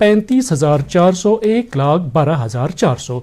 35,400 1,12,400।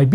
IB,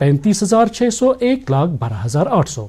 35,600 1,12,800।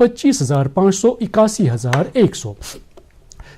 25,500 81,100।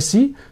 SC,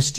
ST,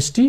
ST,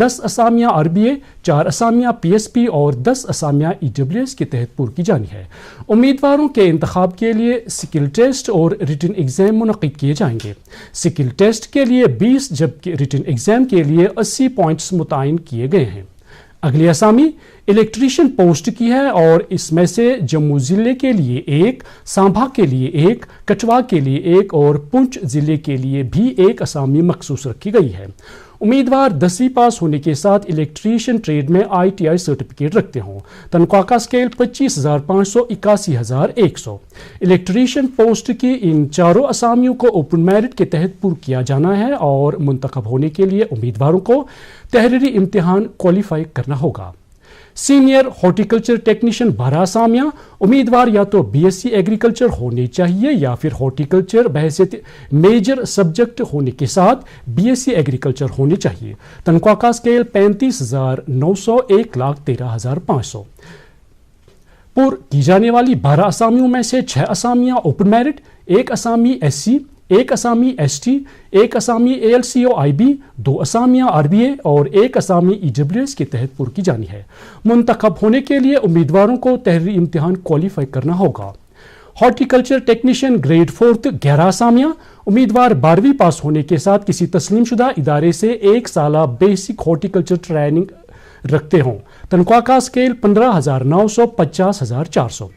10 اسامیہ RBA, 4 اسامیہ PSP اور 10 اسامیہ EWS کے تحت پر کی جانی ہے۔ امیدواروں کے انتخاب کے لیے سکل ٹیسٹ اور ریٹن ایگزام منعقد کیے جائیں گے۔ سکل ٹیسٹ کے لیے 20 جبکہ ریٹن ایگزام کے لیے 80 پوائنٹس متعین کیے گئے ہیں۔ اگلی اسامی الیکٹریشین پوسٹ کی ہے اور اس میں سے جموں ضلع کے لیے 1، سانبھا کے لیے 1، کٹھوا کے لیے 1 اور پونچھ ضلع کے لیے بھی 1 اسامی مخصوص رکھی گئی ہے۔ امیدوار 10ویں پاس ہونے کے ساتھ الیکٹریشین ٹریڈ میں ITI سرٹیفکیٹ رکھتے ہوں۔ تنخواہ کا اسکیل 25,500 81,100۔ الیکٹریشین پوسٹ کی ان چاروں اسامیوں کو اوپن میرٹ کے تحت پر کیا جانا ہے اور منتخب ہونے کے لیے امیدواروں کو تحریری امتحان کوالیفائی کرنا ہوگا۔ سینئر ہارٹیکلچر ٹیکنیشین 12 اسامیہ، امیدوار یا تو BSc ایگریکلچر ہونے چاہیے یا پھر ہارٹیکلچر بحیثیت میجر سبجیکٹ ہونے کے ساتھ BSc ایگریکلچر ہونے چاہیے۔ تنخواہ کا اسکیل 35,900 1,13,500۔ پر کی جانے والی 12 اسامیوں میں سے 6 اسامیاں اوپن میرٹ، 1 اسامی SC، 1 اسامی ST، 1 اسامی ALCO-IB، 2 اسامیاں RBA اور 1 اسامی EWS کے تحت پر کی جانی ہے۔ منتخب ہونے کے لیے امیدواروں کو تحریری امتحان کوالیفائی کرنا ہوگا۔ ہارٹیکلچر ٹیکنیشین گریڈ 4 11 اسامیاں، امیدوار 12ویں پاس ہونے کے ساتھ کسی تسلیم شدہ ادارے سے 1 سالہ بیسک ہارٹیکلچر ٹریننگ رکھتے ہوں۔ تنخواہ کا اسکیل 15,900 50,400۔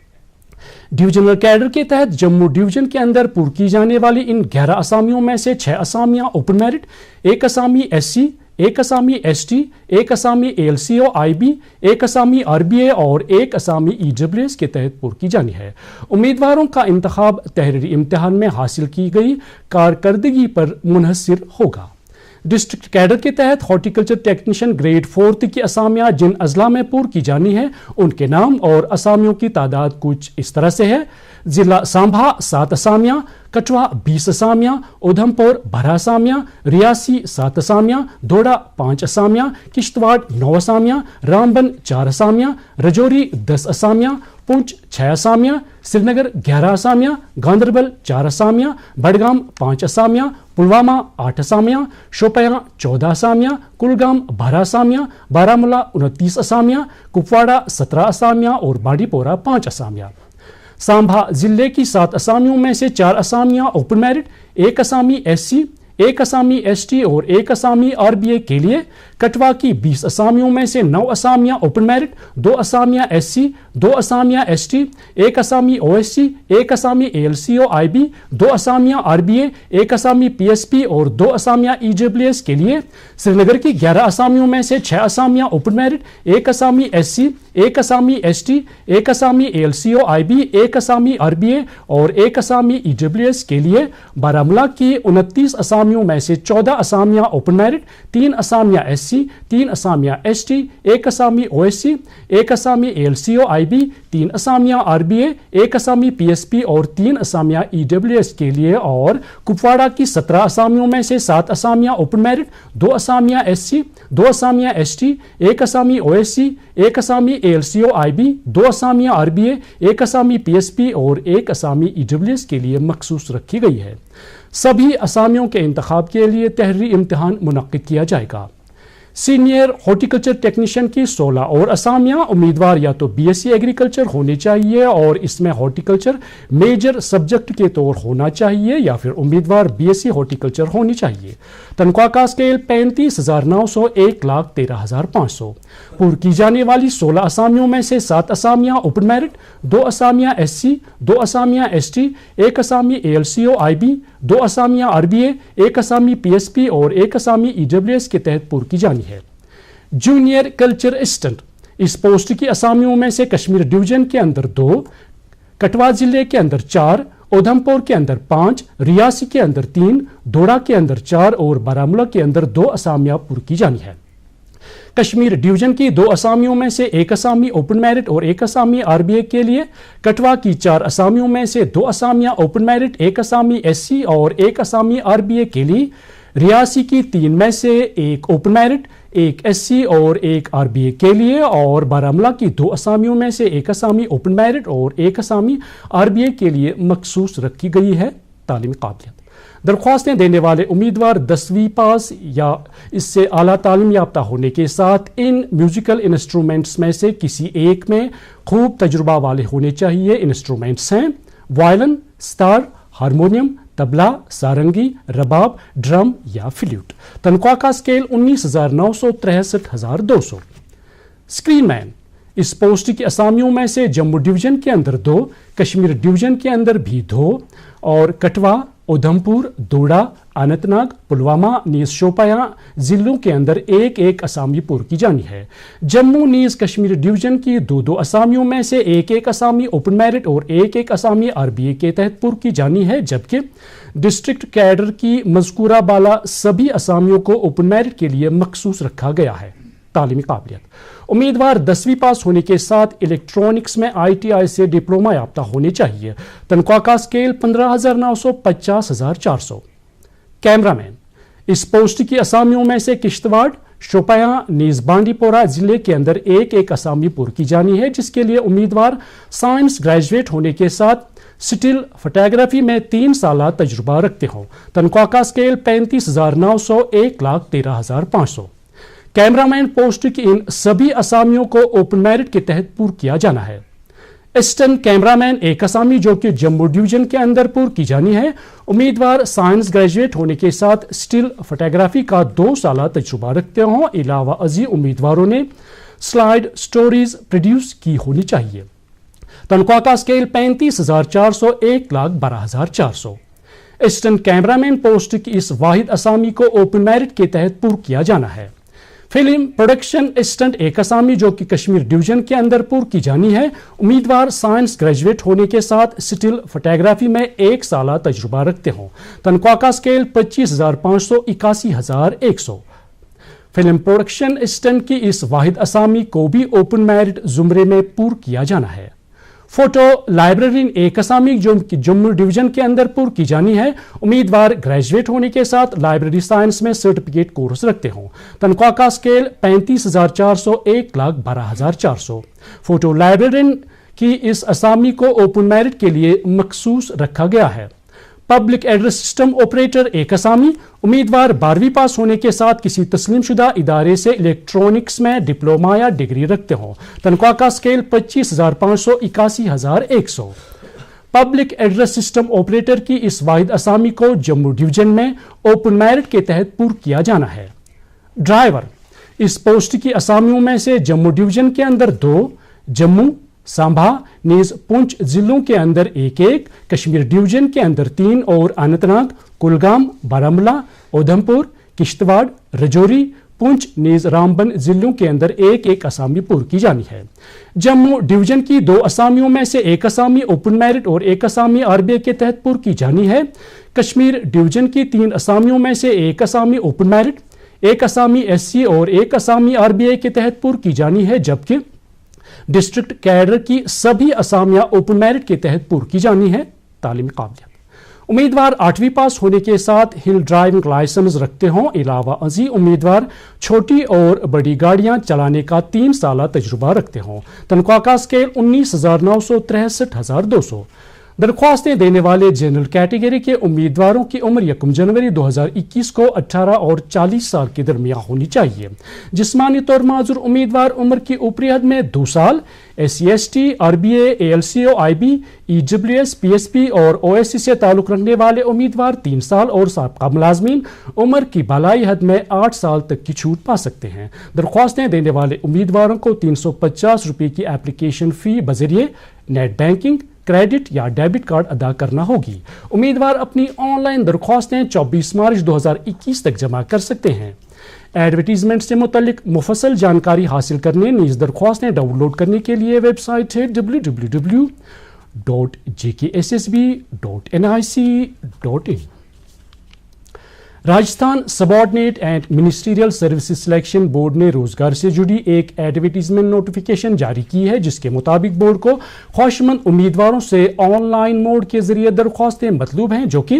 ڈویژنل کیڈر کے تحت جموں ڈویژن کے اندر پر کی جانے والی ان 11 اسامیوں میں سے 6 اسامیاں اوپن میرٹ، 1 اسامی SC، 1 اسامی ST، 1 اسامی ALCO-IB، 1 اسامی RBA اور 1 اسامی EWS کے تحت پر کی جانی ہے۔ امیدواروں کا انتخاب تحریری امتحان میں حاصل کی گئی کارکردگی پر منحصر ہوگا۔ ڈسٹرکٹ کیڈر کے تحت ہارٹیکلچر ٹیکنیشین گریڈ 4 کی اسامیاں جن اضلاع میں پر کی جانی ہے ان کے نام اور اسامیوں کی تعداد کچھ اس طرح سے ہے۔ ضلع سانبھا 7 اسامیاں، کٹھوا 20 اسامیاں، ادھمپور 12 اسامیاں، ریاسی 7 اسامیاں، دوڑا 5 اسامیاں، کشتواڑ 9 اسامیاں، رامبن 4 اسامیاں، رجوری 10 اسامیاں، پونچھ 6 اسامیاں، سری نگر 11 اسامیاں، گاندربل 4 اسامیاں، بڈگام 5 اسامیاں، پلوامہ 8 اسامیاں، شوپیاں 14 اسامیاں، کلگام 12 اسامیاں، بارامولہ 29 اسامیاں، کپواڑہ 17 اسامیاں اور بانڈی پورہ 5 اسامیاں۔ سانبھا ضلع کی 7 اسامیوں میں سے 4 اسامیاں اوپن میرٹ، 1 اسامی SC، 1 اسامی ST اور 1 اسامی RBA کے لیے۔ کٹھوا کی 20 اسامیوں میں سے 9 اسامیاں اوپن میرٹ، 2 اسامیاں SC، 2 اسامیاں ST، 1 اسامی OSC، 1 اسامی ALCO-IB، 2 اسامیاں RBA، 1 اسامی PSP اور 2 اسامیاں EWS کے لیے۔ سری نگر کی 11 اسامیوں میں سے 6 اسامیاں اوپن میرٹ، 1 اسامی SC، 1 اسامی ST، 1 اسامی ALCO-IB، 1 اسامی RBA اور 1 اسامی EWS کے لیے۔ بارامولہ کی 29 اسامیوں میں سے 14 اسامیاں اوپن میرٹ، 3 اسامیاں SC، 3 اسامیاں ST، 1 اسامی OSC، 1 اسامی ALCO-IB، 3 اسامیاں RBA، 1 اسامی PSP اور 3 اسامیاں EWS کے لیے۔ اور کپواڑہ کی 17 اسامیوں میں سے 7 اسامیاں اوپن میرٹ، 2 اسامیاں SC، 2 اسامیاں ST، 1 اسامی OSC، 1 اسامی ALCO-IB، 2 اسامیاں RBA، 1 اسامی PSP اور 1 اسامی EWS کے لیے مخصوص رکھی گئی ہے۔ سبھی اسامیوں کے انتخاب کے لیے تحریری امتحان منعقد کیا جائے گا۔ سینئر ہارٹیکلچر ٹیکنیشین کی 16 اور اسامیاں، امیدوار یا تو BSc ایگریکلچر ہونے چاہیے اور اس میں ہارٹیکلچر میجر سبجیکٹ کے طور ہونا چاہیے یا پھر امیدوار BSc ہارٹیکلچر ہونی چاہیے۔ تنخواہ کا اسکیل 35,900 1,13,500۔ پر کی جانے والی 16 اسامیوں میں سے 7 اسامیاں اوپن میرٹ، 2 اسامیاں SC، 2 اسامیاں ST، 1 اسامی ALCO-IB، 2 اسامیاں RBA، 1 اسامی PSP اور 1 اسامی EWS کے تحت پر کی جانی ہے۔ جونیئر کلچر اسسٹنٹ، اس پوسٹ کی اسامیوں میں سے کشمیر ڈویژن کے اندر 2، کٹھوا ضلع کے اندر 4، ادھمپور کے اندر 5، ریاسی کے اندر 3، دوڑا کے اندر 4 اور بارامولہ کے اندر 2 اسامیاں پر کی جانی ہے۔ کشمیر ڈویژن کی 2 اسامیوں میں سے 1 اسامی اوپن میرٹ اور 1 اسامی RBA کے لیے۔ کٹھوا کی 4 اسامیوں میں سے 2 اسامیاں اوپن میرٹ، 1 اسامی SC اور 1 اسامی RBA کے لیے۔ ریاسی کی 3 میں سے 1 اوپن میرٹ، 1 SC اور 1 RBA کے لیے۔ اور بارامولہ کی 2 اسامیوں میں سے 1 اسامی اوپن میرٹ اور 1 اسامی RBA کے لیے مخصوص رکھی گئی ہے۔ تعلیمی قابلیت درخواستیں دینے والے امیدوار 10ویں پاس یا اس سے اعلیٰ تعلیم یافتہ ہونے کے ساتھ ان میوزیکل انسٹرومنٹس میں سے کسی ایک میں خوب تجربہ والے ہونے چاہیے۔ انسٹرومنٹس ہیں وائلن، ستار، ہارمونیم، طبلہ، سارنگی، رباب، ڈرم یا فلیوٹ۔ تنخواہ کا اسکیل 19,900 63,200۔ اسکرین مین، اس پوسٹ کی اسامیوں میں سے جموں ڈویژن کے اندر 2، کشمیر ڈویژن کے اندر بھی 2 اور کٹھوا، ادھمپور، دوڈا، اننت ناگ، پلوامہ نیز شوپیاں ضلعوں کے اندر ایک اسامی پر کی جانی ہے۔ جموں نیز کشمیر ڈویژن کی 2 اسامیوں میں سے ایک اسامی اوپن میرٹ اور ایک اسامی RBA کے تحت پر کی جانی ہے، جبکہ ڈسٹرکٹ کیڈر کی مذکورہ بالا سبھی اسامیوں کو اوپن میرٹ کے لیے مخصوص رکھا گیا ہے۔ تعلیمی قابلیت، امیدوار 10ویں پاس ہونے کے ساتھ الیکٹرانکس میں ITI سے ڈپلوما یافتہ ہونے چاہیے۔ تنخواہ کا اسکیل 15,900 50,400۔ کیمرہ مین، اس پوسٹ کی اسامیوں میں سے کشتواڑ، شوپیاں نیز بانڈی پورہ ضلع کے اندر ایک اسامی پر کی جانی ہے، جس کے لیے امیدوار سائنس گریجویٹ ہونے کے ساتھ سٹل فوٹوگرافی میں 3 سالہ تجربہ رکھتے ہوں۔ تنخواہ کا اسکیل 35,900 1,13,500۔ کیمرہ مین پوسٹ کی ان سبھی اسامیوں کو اوپن میرٹ کے تحت پر کیا جانا ہے۔ اسسٹنٹ کیمرہ مین ایک اسامی جو کہ جموں ڈویژن کے اندر پر کی جانی ہے۔ امیدوار سائنس گریجویٹ ہونے کے ساتھ سٹل فوٹوگرافی کا 2 سالہ تجربہ رکھتے ہوں۔ علاوہ ازیں امیدواروں نے سلائیڈ سٹوریز پروڈیوس کی ہونی چاہیے۔ تنخواہ کا اسکیل 35,400 1,12,400۔ اسسٹنٹ کیمرہ مین پوسٹ کی اس واحد اسامی کو اوپن میرٹ کے تحت پر کیا جانا ہے۔ فلم پروڈکشن اسسٹنٹ ایک اسامی جو کہ کشمیر ڈویژن کے اندر پر کی جانی ہے۔ امیدوار سائنس گریجویٹ ہونے کے ساتھ سٹل فوٹوگرافی میں 1 سالہ تجربہ رکھتے ہوں۔ تنخواہ کا اسکیل 25,500 81,100۔ فلم پروڈکشن اسسٹنٹ کی اس واحد اسامی کو بھی اوپن میرٹ زمرے میں پر کیا جانا ہے۔ فوٹو لائبریرین ایک اسامی جو جموں ڈویژن کے اندر پر کی جانی ہے۔ امیدوار گریجویٹ ہونے کے ساتھ لائبریری سائنس میں سرٹیفکیٹ کورس رکھتے ہوں۔ تنخواہ کا اسکیل 35,400 1,12,400۔ فوٹو لائبریرین کی اس اسامی کو اوپن میرٹ کے لیے مخصوص رکھا گیا ہے۔ پبلک ایڈریس سسٹم آپریٹر ایک اسامی، امیدوار 12ویں پاس ہونے کے ساتھ کسی تسلیم شدہ ادارے سے الیکٹرانکس میں ڈپلوما یا ڈگری رکھتے ہوں۔ تنخواہ کا scale 25,500 81,100۔ Public address system operator کی اس واحد اسامی کو جموں ڈویژن میں اوپن میرٹ کے تحت پر کیا جانا ہے۔ ڈرائیور، اس پوسٹ کی اسامیوں میں سے جموں ڈویژن کے اندر 2، جموں، سانبھا نیز پونچھ ضلعوں کے اندر 1، کشمیر ڈویژن کے اندر 3 اور اننت ناگ، کلگام، بارہمولہ، ادھمپور، کشتواڑ، رجوری، پونچھ نیز رامبن ضلعوں کے اندر 1 اسامی پر کی جانی ہے۔ جموں ڈویژن کی 2 اسامیوں میں سے 1 اسامی اوپن میرٹ اور 1 اسامی RBA کے تحت پر کی جانی ہے۔ کشمیر ڈویژن کی 3 اسامیوں میں سے 1 اسامی اوپن میرٹ، 1 اسامی SC اور 1 اسامی RBA کے تحت پر کی جانی ہے، جبکہ ڈسٹرکٹ کیڈر کی سبھی اسامیاں اوپن میرٹ کے تحت پر کی جانی ہے۔ تعلیمی قابلیت، امیدوار 8ویں پاس ہونے کے ساتھ ہل ڈرائیونگ لائسنس رکھتے ہوں۔ علاوہ ازیں امیدوار چھوٹی اور بڑی گاڑیاں چلانے کا 3 سالہ تجربہ رکھتے ہوں۔ تنخواہ کا اسکیل 19,900 63,200۔ درخواستیں دینے والے جنرل کیٹیگری کے امیدواروں کی عمر 1 جنوری 2021 کو 18 اور 40 سال کے درمیان ہونی چاہیے۔ جسمانی طور معذور امیدوار عمر کی اوپری حد میں 2 سال، SC ST RBA ALCO IB EWS PSP اور OSC سے تعلق رکھنے والے امیدوار 3 سال اور سابقہ ملازمین عمر کی بالائی حد میں 8 سال تک کی چھوٹ پا سکتے ہیں۔ درخواستیں دینے والے امیدواروں کو 350 روپے کی اپلیکیشن فی بذریعے نیٹ بینکنگ، کریڈٹ یا ڈیبٹ کارڈ ادا کرنا ہوگی۔ امیدوار اپنی آن لائن درخواستیں 24 مارچ 2021 تک جمع کر سکتے ہیں۔ ایڈورٹیزمنٹ سے متعلق مفصل جانکاری حاصل کرنے نیز درخواستیں ڈاؤن لوڈ کرنے کے لیے ویب سائٹ ہے www.jkssb.nic.in۔ Rajasthan sub ordinate and ministerial services selection board نے روزگار سے جڑی ایک ایڈورٹیزمنٹ نوٹیفیکیشن جاری کی ہے، جس کے مطابق بورڈ کو خواہشمند امیدواروں سے آن لائن موڈ کے ذریعے درخواستیں مطلوب ہیں جو کہ